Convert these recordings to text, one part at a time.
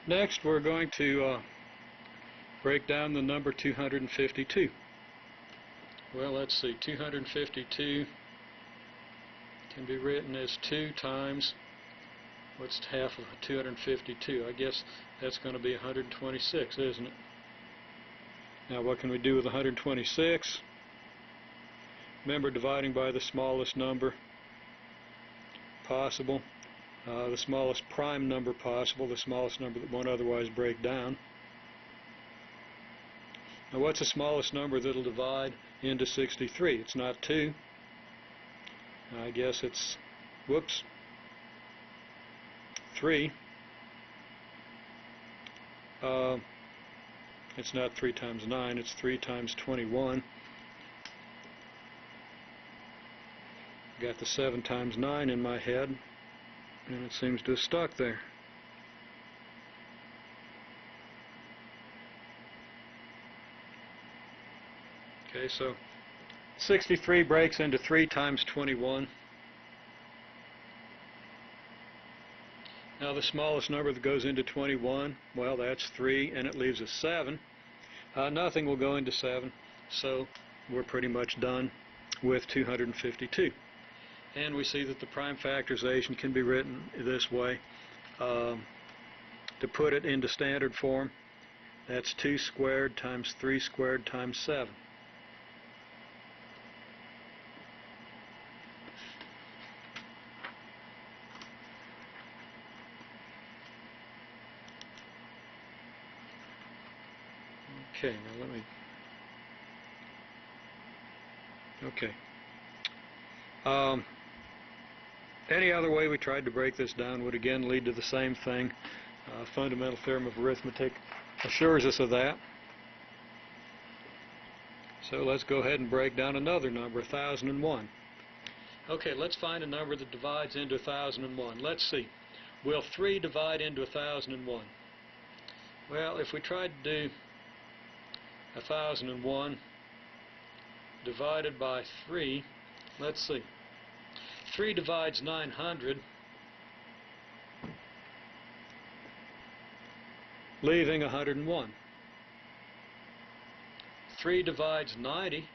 Next, we're going to break down the number 252. Well, let's see, 252 can be written as 2 times, what's half of 252? I guess that's going to be 126, isn't it? Now, what can we do with 126? Remember, dividing by the smallest number possible, the smallest prime number possible, the smallest number that won't otherwise break down. Now, what's the smallest number that'll divide into 63? It's not 2. I guess it's, whoops, 3. It's not 3 times 9, it's 3 times 21. Got the 7 times 9 in my head, and it seems to have stuck there. Okay, so 63 breaks into 3 times 21. Now the smallest number that goes into 21, well, that's 3, and it leaves us 7. Nothing will go into 7, so we're pretty much done with 252. And we see that the prime factorization can be written this way. To put it into standard form, that's 2 squared times 3 squared times 7. Okay, now let me... Okay. Any other way we tried to break this down would again lead to the same thing. Fundamental theorem of arithmetic assures us of that. So let's go ahead and break down another number, 1001. Okay, let's find a number that divides into 1001. Let's see. Will 3 divide into 1001? Well, if we tried to do 1001 divided by 3, let's see. 3 divides 900, leaving 101. 3 divides 90,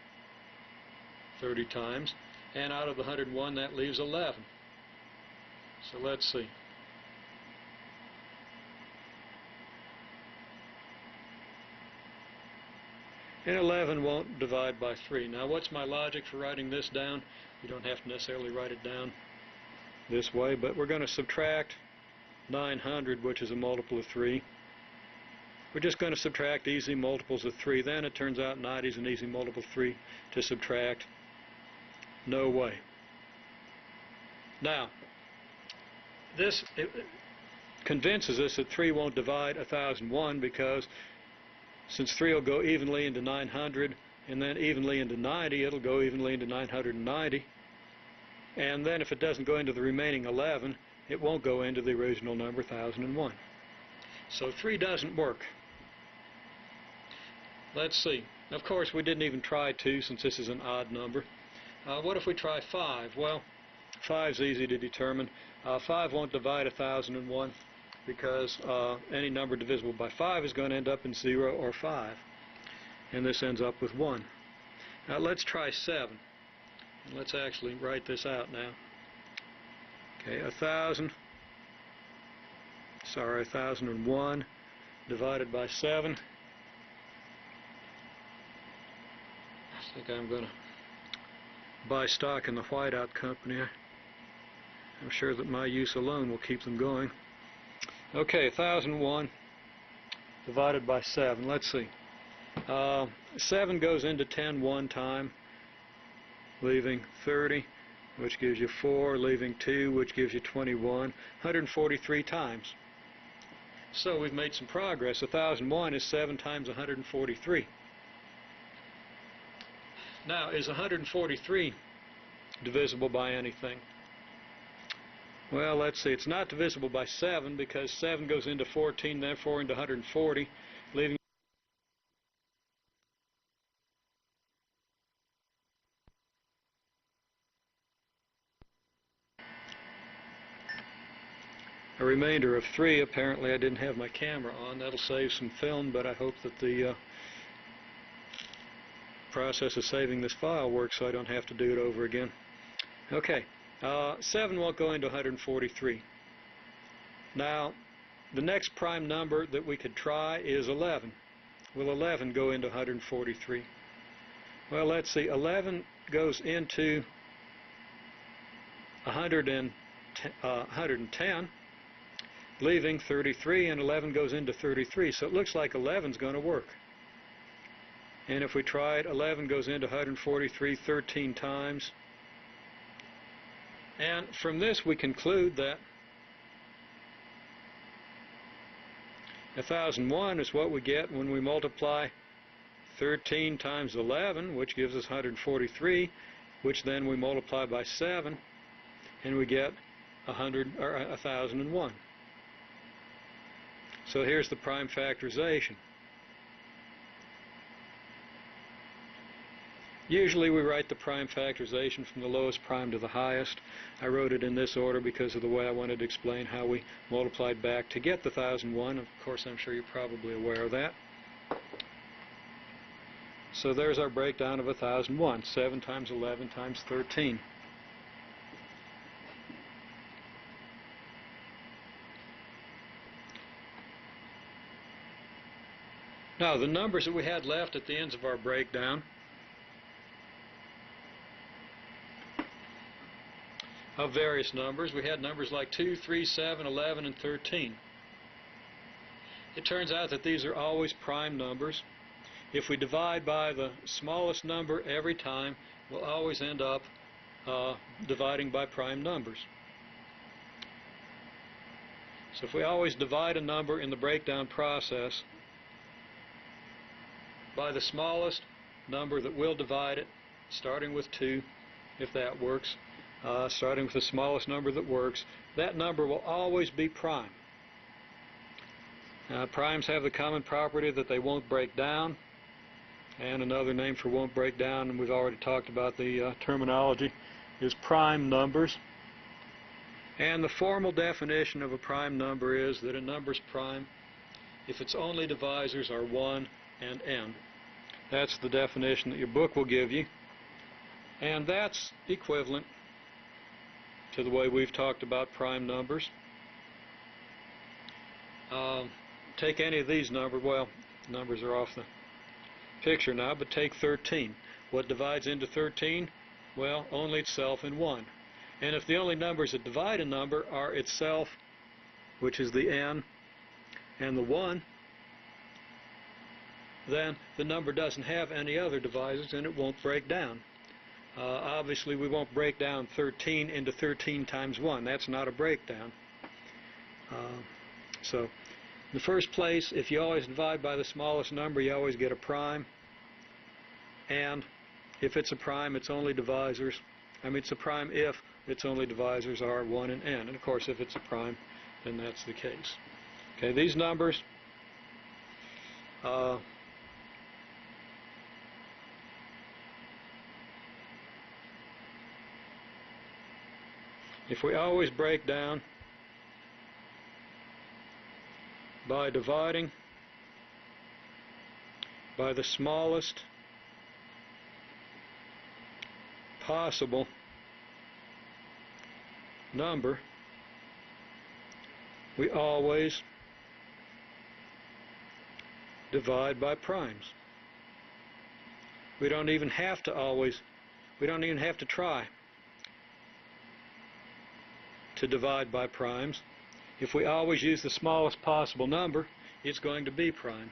30 times, and out of the 101 that leaves 11. So let's see. And 11 won't divide by 3. Now, what's my logic for writing this down? You don't have to necessarily write it down this way, but we're going to subtract 900, which is a multiple of 3. We're just going to subtract easy multiples of 3. Then it turns out 90 is an easy multiple of 3 to subtract. No way. Now, this convinces us that 3 won't divide 1001 because since 3 will go evenly into 900 and then evenly into 90, it'll go evenly into 990. And then if it doesn't go into the remaining 11, it won't go into the original number 1001. So 3 doesn't work. Let's see. Of course, we didn't even try 2 since this is an odd number. What if we try 5? Well, 5 is easy to determine. 5 won't divide 1001 because any number divisible by 5 is going to end up in 0 or 5. And this ends up with 1. Now let's try 7. And let's actually write this out now. Okay, 1001 divided by 7. I think I'm going to buy stock in the Whiteout Company. I'm sure that my use alone will keep them going. Okay, 1001 divided by 7. Let's see. 7 goes into 10 one time, leaving 30, which gives you 4, leaving 2, which gives you 21, 143 times. So we've made some progress. 1001 is 7 times 143. Now, is 143 divisible by anything? Well, let's see. It's not divisible by 7 because 7 goes into 14, therefore into 140, leaving a remainder of 3. Apparently I didn't have my camera on. That'll save some film, but I hope that the process of saving this file works so I don't have to do it over again. Okay, 7 won't go into 143. Now, the next prime number that we could try is 11. Will 11 go into 143? Well, let's see. 11 goes into 110, leaving 33, and 11 goes into 33. So it looks like 11 is going to work. And if we try it, 11 goes into 143 13 times. And from this we conclude that 1001 is what we get when we multiply 13 times 11, which gives us 143, which then we multiply by 7, and we get 1001. So here's the prime factorization. Usually we write the prime factorization from the lowest prime to the highest. I wrote it in this order because of the way I wanted to explain how we multiplied back to get the 1001. Of course, I'm sure you're probably aware of that. So there's our breakdown of 1001. 7 times 11 times 13. Now, the numbers that we had left at the ends of our breakdown of various numbers. We had numbers like 2, 3, 7, 11, and 13. It turns out that these are always prime numbers. If we divide by the smallest number every time, we'll always end up dividing by prime numbers. So if we always divide a number in the breakdown process by the smallest number that will divide it, starting with 2, if that works, starting with the smallest number that works, that number will always be prime. Primes have the common property that they won't break down, and another name for won't break down, and we've already talked about the terminology, is prime numbers. And the formal definition of a prime number is that a number's prime if its only divisors are 1 and n. That's the definition that your book will give you, and that's equivalent to the way we've talked about prime numbers. Take any of these numbers. Well, numbers are off the picture now, but take 13. What divides into 13? Well, only itself and 1. And if the only numbers that divide a number are itself, which is the n, and the 1, then the number doesn't have any other divisors and it won't break down. Obviously, we won't break down 13 into 13 times 1. That's not a breakdown. So, in the first place, if you always divide by the smallest number, you always get a prime. And if it's a prime, its only divisors, it's a prime if its only divisors are 1 and n. And of course, if it's a prime, then that's the case. Okay, these numbers, if we always break down by dividing by the smallest possible number, we always divide by primes. We don't even have to try to divide by primes. If we always use the smallest possible number, it's going to be prime.